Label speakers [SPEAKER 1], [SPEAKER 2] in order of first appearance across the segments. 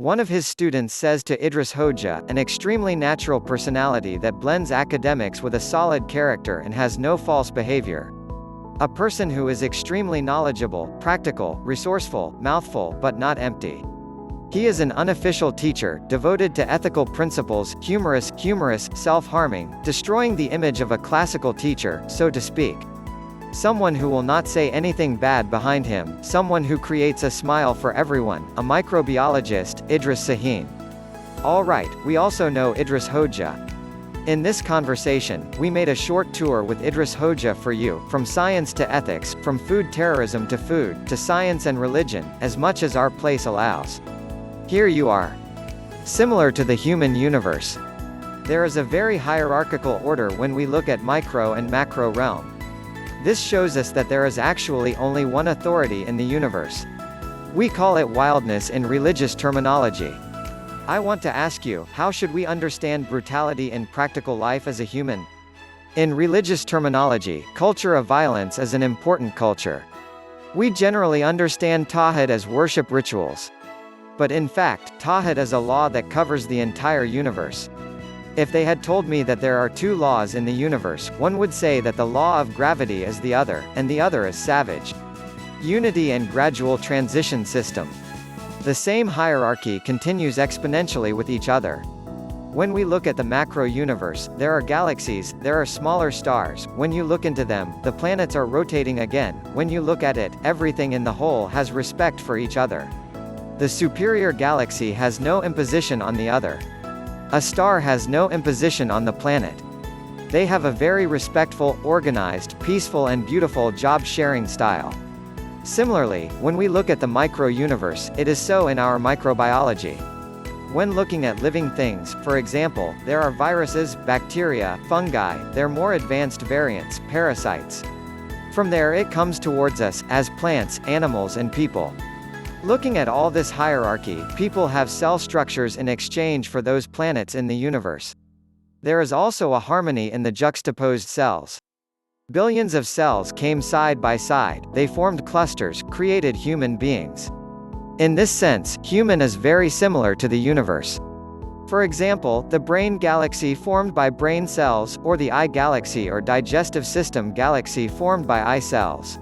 [SPEAKER 1] One of his students says to Idris Hoja, an extremely natural personality that blends academics with a solid character and has no false behavior. A person who is extremely knowledgeable, practical, resourceful, mouthful, but not empty. He is an unofficial teacher, devoted to ethical principles, humorous, self-harming, destroying the image of a classical teacher, so to speak. Someone who will not say anything bad behind him, someone who creates a smile for everyone, a microbiologist, Idris Şahin. Alright, we also know Idris Hoja. In this conversation, we made a short tour with Idris Hoja for you, from science to ethics, from food terrorism to food, to science and religion, as much as our place allows. Here you are. Similar to the human universe. There is a very hierarchical order when we look at micro and macro realm. This shows us that there is actually only one authority in the universe. We call it wildness in religious terminology. I want to ask you, how should we understand brutality in practical life as a human? In religious terminology, culture of violence is an important culture. We generally understand Tawhid as worship rituals. But in fact, Tawhid is a law that covers the entire universe. If they had told me that there are two laws in the universe, one would say that the law of gravity is the other, and the other is savage. Unity and gradual transition system. The same hierarchy continues exponentially with each other. When we look at the macro universe, there are galaxies, there are smaller stars. When you look into them, the planets are rotating again. When you look at it, everything in the whole has respect for each other. The superior galaxy has no imposition on the other. A star has no imposition on the planet. They have a very respectful, organized, peaceful and beautiful job-sharing style. Similarly, when we look at the micro-universe, it is so in our microbiology. When looking at living things, for example, there are viruses, bacteria, fungi, their more advanced variants, parasites. From there it comes towards us, as plants, animals and people. Looking at all this hierarchy, people have cell structures in exchange for those planets in the universe. There is also a harmony in the juxtaposed cells. Billions of cells came side by side, they formed clusters, created human beings. In this sense, human is very similar to the universe. For example, the brain galaxy formed by brain cells, or the eye galaxy or digestive system galaxy formed by eye cells.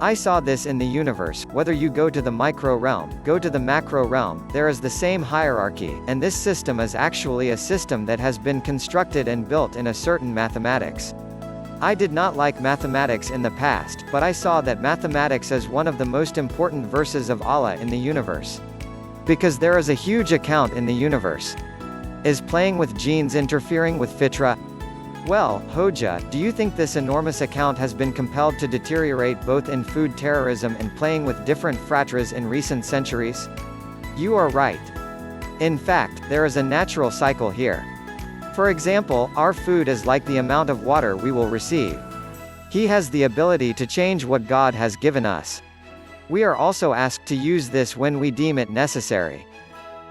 [SPEAKER 1] I saw this in the universe. Whether you go to the micro realm, go to the macro realm, there is the same hierarchy, and this system is actually a system that has been constructed and built in a certain mathematics. I did not like mathematics in the past, but I saw that mathematics is one of the most important verses of Allah in the universe. Because there is a huge account in the universe. Is playing with genes interfering with fitra? Well, Hoja, do you think this enormous account has been compelled to deteriorate both in food terrorism and playing with different fratras in recent centuries? You are right. In fact, there is a natural cycle here. For example, our food is like the amount of water we will receive. He has the ability to change what God has given us. We are also asked to use this when we deem it necessary.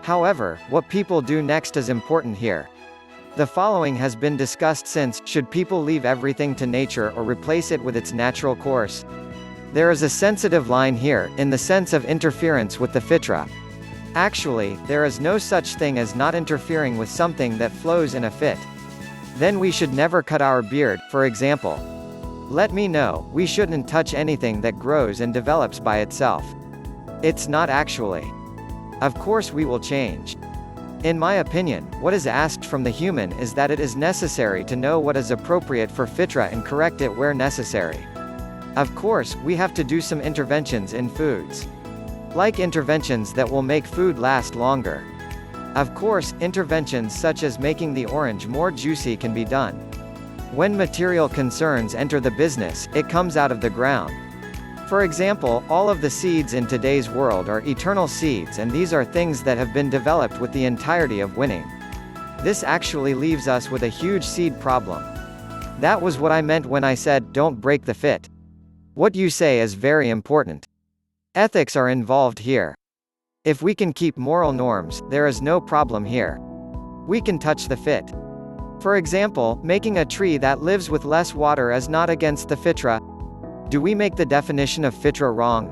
[SPEAKER 1] However, what people do next is important here. The following has been discussed since: should people leave everything to nature or replace it with its natural course? There is a sensitive line here, in the sense of interference with the fitra. Actually, there is no such thing as not interfering with something that flows in a fit. Then we should never cut our beard, for example. Let me know, we shouldn't touch anything that grows and develops by itself. It's not actually. Of course we will change. In my opinion, what is asked from the human is that it is necessary to know what is appropriate for fitra and correct it where necessary. Of course, we have to do some interventions in foods. Like interventions that will make food last longer. Of course, interventions such as making the orange more juicy can be done. When material concerns enter the business, it comes out of the ground. For example, all of the seeds in today's world are eternal seeds, and these are things that have been developed with the entirety of winning. This actually leaves us with a huge seed problem. That was what I meant when I said, don't break the fit. What you say is very important. Ethics are involved here. If we can keep moral norms, there is no problem here. We can touch the fit. For example, making a tree that lives with less water is not against the fitra. Do we make the definition of fitra wrong?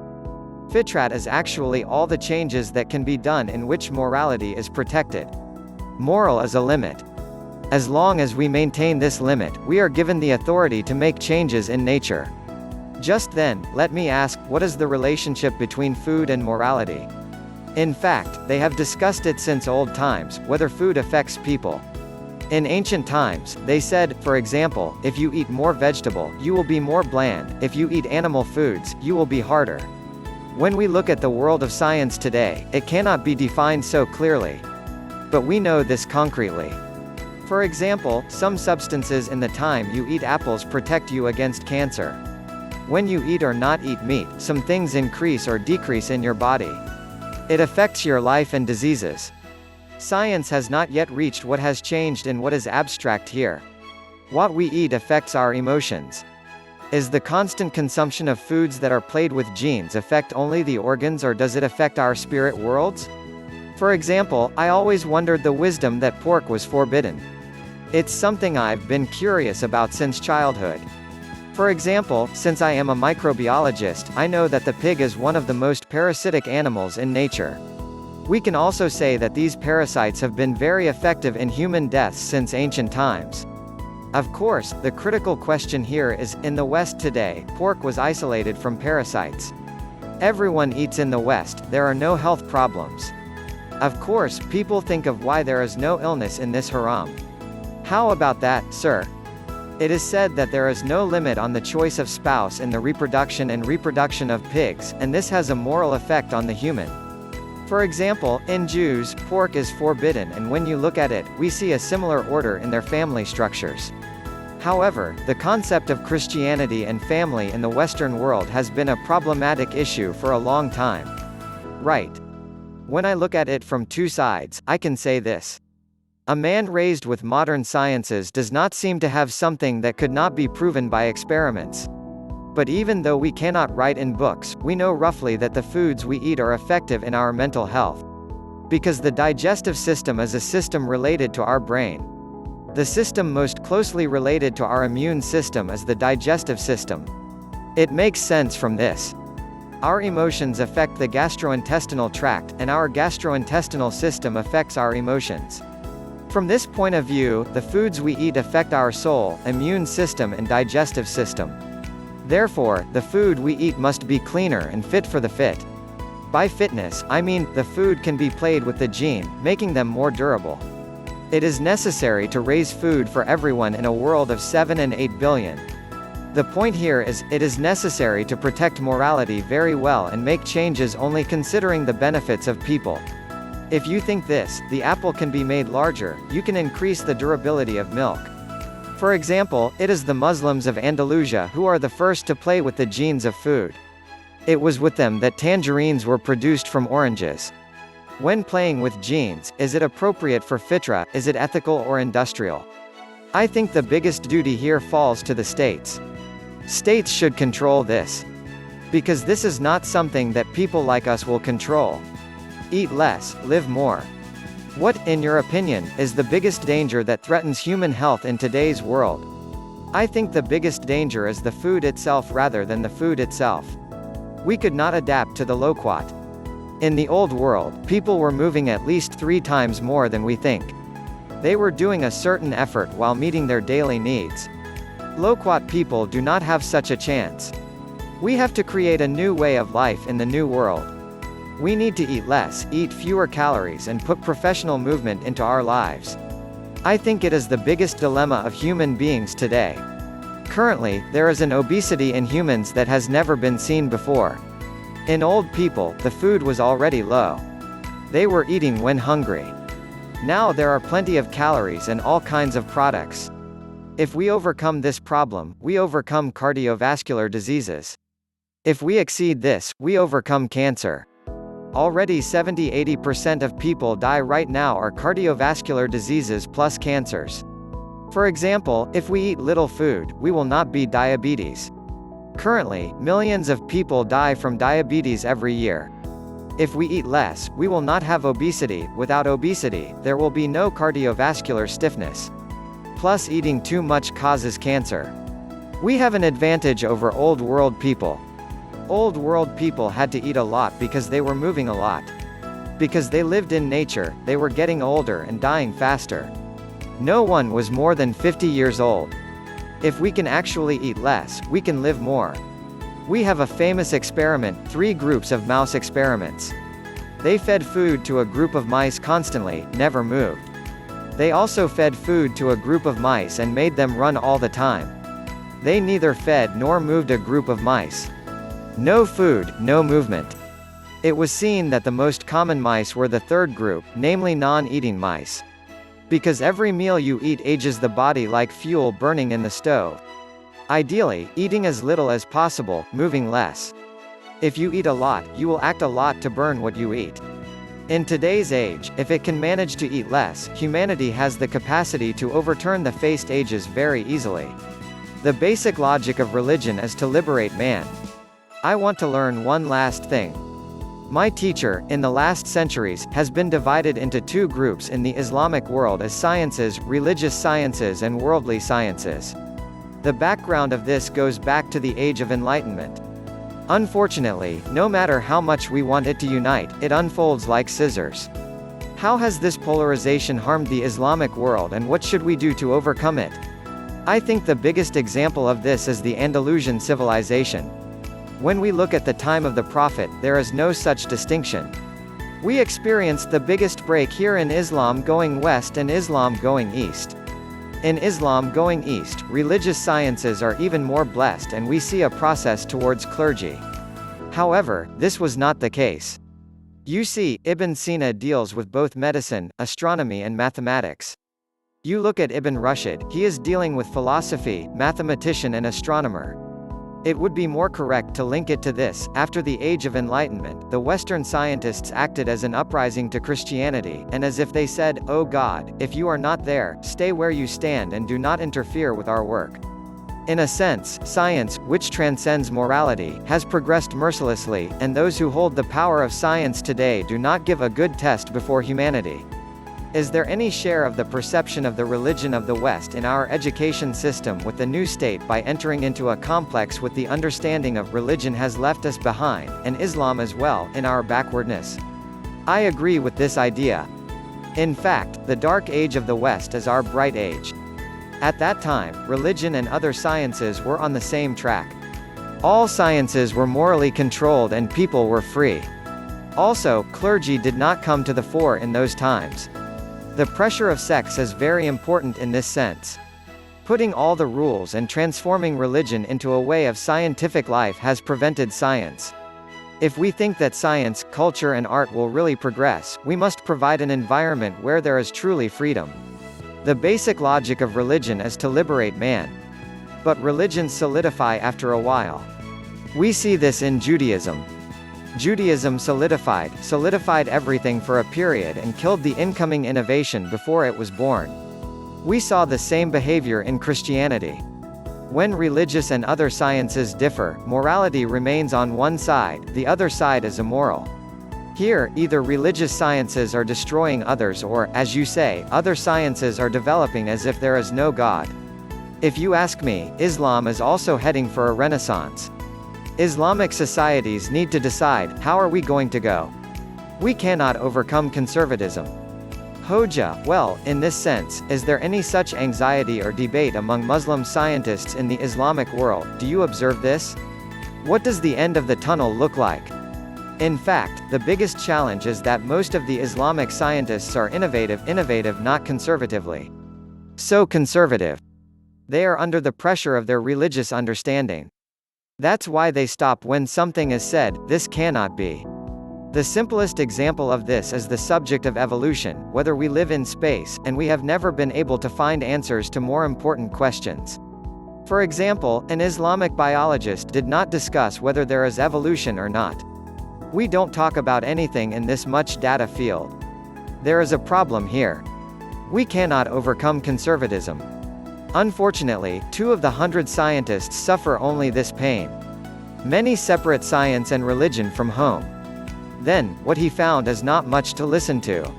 [SPEAKER 1] Fitrat is actually all the changes that can be done in which morality is protected. Moral is a limit. As long as we maintain this limit, we are given the authority to make changes in nature. Just then, let me ask, what is the relationship between food and morality? In fact, they have discussed it since old times, whether food affects people. In ancient times, they said, for example, if you eat more vegetable, you will be more bland, if you eat animal foods, you will be harder. When we look at the world of science today, it cannot be defined so clearly. But we know this concretely. For example, some substances in the time you eat apples protect you against cancer. When you eat or not eat meat, some things increase or decrease in your body. It affects your life and diseases. Science has not yet reached what has changed in what is abstract here. What we eat affects our emotions. Is the constant consumption of foods that are played with genes affect only the organs, or does it affect our spirit worlds? For example, I always wondered the wisdom that pork was forbidden. It's something I've been curious about since childhood. For example, since I am a microbiologist, I know that the pig is one of the most parasitic animals in nature. We can also say that these parasites have been very effective in human deaths since ancient times. Of course, the critical question here is, in the West today, pork was isolated from parasites. Everyone eats in the West, there are no health problems. Of course, people think of why there is no illness in this haram. How about that, sir? It is said that there is no limit on the choice of spouse in the reproduction of pigs, and this has a moral effect on the human. For example, in Jews, pork is forbidden, and when you look at it, we see a similar order in their family structures. However, the concept of Christianity and family in the Western world has been a problematic issue for a long time. Right. When I look at it from two sides, I can say this. A man raised with modern sciences does not seem to have something that could not be proven by experiments. But even though we cannot write in books, we know roughly that the foods we eat are effective in our mental health. Because the digestive system is a system related to our brain. The system most closely related to our immune system is the digestive system. It makes sense from this. Our emotions affect the gastrointestinal tract, and our gastrointestinal system affects our emotions. From this point of view, the foods we eat affect our soul, immune system and digestive system. Therefore, the food we eat must be cleaner and fit for the fit. By fitness, I mean, the food can be played with the gene, making them more durable. It is necessary to raise food for everyone in a world of 7 and 8 billion. The point here is, it is necessary to protect morality very well and make changes only considering the benefits of people. If you think this, the apple can be made larger, you can increase the durability of milk. For example, it is the Muslims of Andalusia who are the first to play with the genes of food. It was with them that tangerines were produced from oranges. When playing with genes, is it appropriate for fitra, is it ethical or industrial? I think the biggest duty here falls to the states. States should control this. Because this is not something that people like us will control. Eat less, live more. What, in your opinion, is the biggest danger that threatens human health in today's world? I think the biggest danger is the food itself rather than the food itself. We could not adapt to the loquat. In the old world, people were moving at least 3 times more than we think. They were doing a certain effort while meeting their daily needs. Loquat people do not have such a chance. We have to create a new way of life in the new world. We need to eat less, eat fewer calories, and put professional movement into our lives. I think it is the biggest dilemma of human beings today. Currently, there is an obesity in humans that has never been seen before. In old people, the food was already low. They were eating when hungry. Now there are plenty of calories and all kinds of products. If we overcome this problem, we overcome cardiovascular diseases. If we exceed this, we overcome cancer. Already 70–80% of people die right now are cardiovascular diseases plus cancers. For example, if we eat little food, we will not be diabetes. Currently, millions of people die from diabetes every year. If we eat less, we will not have obesity. Without obesity, there will be no cardiovascular stiffness. Plus, eating too much causes cancer. We have an advantage over old world people. Old world people had to eat a lot because they were moving a lot. Because they lived in nature, they were getting older and dying faster. No one was more than 50 years old. If we can actually eat less, we can live more. We have a famous experiment, 3 groups of mouse experiments. They fed food to a group of mice constantly, never moved. They also fed food to a group of mice and made them run all the time. They neither fed nor moved a group of mice. No food, no movement. It was seen that the most common mice were the third group, namely non-eating mice. Because every meal you eat ages the body like fuel burning in the stove. Ideally, eating as little as possible, moving less. If you eat a lot, you will act a lot to burn what you eat. In today's age, if it can manage to eat less, humanity has the capacity to overturn the faced ages very easily. The basic logic of religion is to liberate man. I want to learn one last thing. My teacher, in the last centuries, has been divided into 2 groups in the Islamic world as sciences, religious sciences and worldly sciences. The background of this goes back to the Age of Enlightenment. Unfortunately, no matter how much we want it to unite, it unfolds like scissors. How has this polarization harmed the Islamic world and what should we do to overcome it? I think the biggest example of this is the Andalusian civilization. When we look at the time of the Prophet, there is no such distinction. We experienced the biggest break here in Islam going west and Islam going east. In Islam going east, religious sciences are even more blessed and we see a process towards clergy. However, this was not the case. You see, Ibn Sina deals with both medicine, astronomy and mathematics. You look at Ibn Rushd, he is dealing with philosophy, mathematician and astronomer. It would be more correct to link it to this. After the Age of Enlightenment, the Western scientists acted as an uprising to Christianity, and as if they said, "Oh God, if you are not there, stay where you stand and do not interfere with our work." In a sense, science, which transcends morality, has progressed mercilessly, and those who hold the power of science today do not give a good test before humanity. Is there any share of the perception of the religion of the West in our education system with the new state by entering into a complex with the understanding of religion has left us behind, and Islam as well, in our backwardness? I agree with this idea. In fact, the dark age of the West is our bright age. At that time, religion and other sciences were on the same track. All sciences were morally controlled and people were free. Also, clergy did not come to the fore in those times. The pressure of sex is very important in this sense. Putting all the rules and transforming religion into a way of scientific life has prevented science. If we think that science, culture and art will really progress, we must provide an environment where there is truly freedom. The basic logic of religion is to liberate man. But religions solidify after a while. We see this in Judaism. Judaism solidified everything for a period and killed the incoming innovation before it was born. We saw the same behavior in Christianity. When religious and other sciences differ, morality remains on one side, the other side is immoral. Here, either religious sciences are destroying others or, as you say, other sciences are developing as if there is no God. If you ask me, Islam is also heading for a renaissance. Islamic societies need to decide, how are we going to go? We cannot overcome conservatism. Hoja, well, in this sense, is there any such anxiety or debate among Muslim scientists in the Islamic world? Do you observe this? What does the end of the tunnel look like? In fact, the biggest challenge is that most of the Islamic scientists are innovative not conservatively. So conservative. They are under the pressure of their religious understanding. That's why they stop when something is said, this cannot be. The simplest example of this is the subject of evolution, whether we live in space, and we have never been able to find answers to more important questions. For example, an Islamic biologist did not discuss whether there is evolution or not. We don't talk about anything in this much data field. There is a problem here. We cannot overcome conservatism. Unfortunately, 2 of the 100 scientists suffer only this pain. Many separate science and religion from home. Then, what he found is not much to listen to.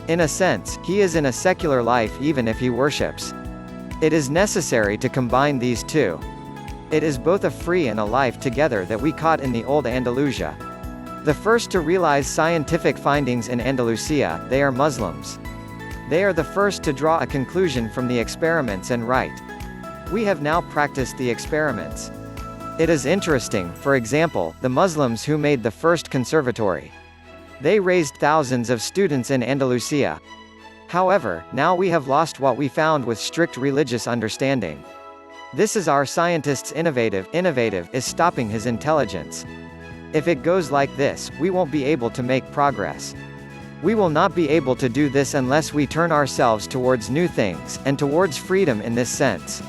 [SPEAKER 1] In a sense, he is in a secular life even if he worships. It is necessary to combine these two. It is both a free and a life together that we caught in the old Andalusia. The first to realize scientific findings in Andalusia, they are Muslims. They are the first to draw a conclusion from the experiments and write. We have now practiced the experiments. It is interesting, for example, the Muslims who made the first conservatory. They raised thousands of students in Andalusia. However, now we have lost what we found with strict religious understanding. This is our scientist's innovative is stopping his intelligence. If it goes like this, we won't be able to make progress. We will not be able to do this unless we turn ourselves towards new things, and towards freedom in this sense.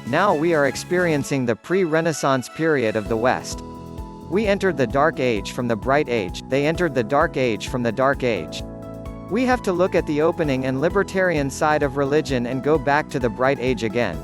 [SPEAKER 1] Now we are experiencing the pre-Renaissance period of the West. We entered the Dark Age from the Bright Age, they entered the Dark Age from the Dark Age. We have to look at the opening and libertarian side of religion and go back to the Bright Age again.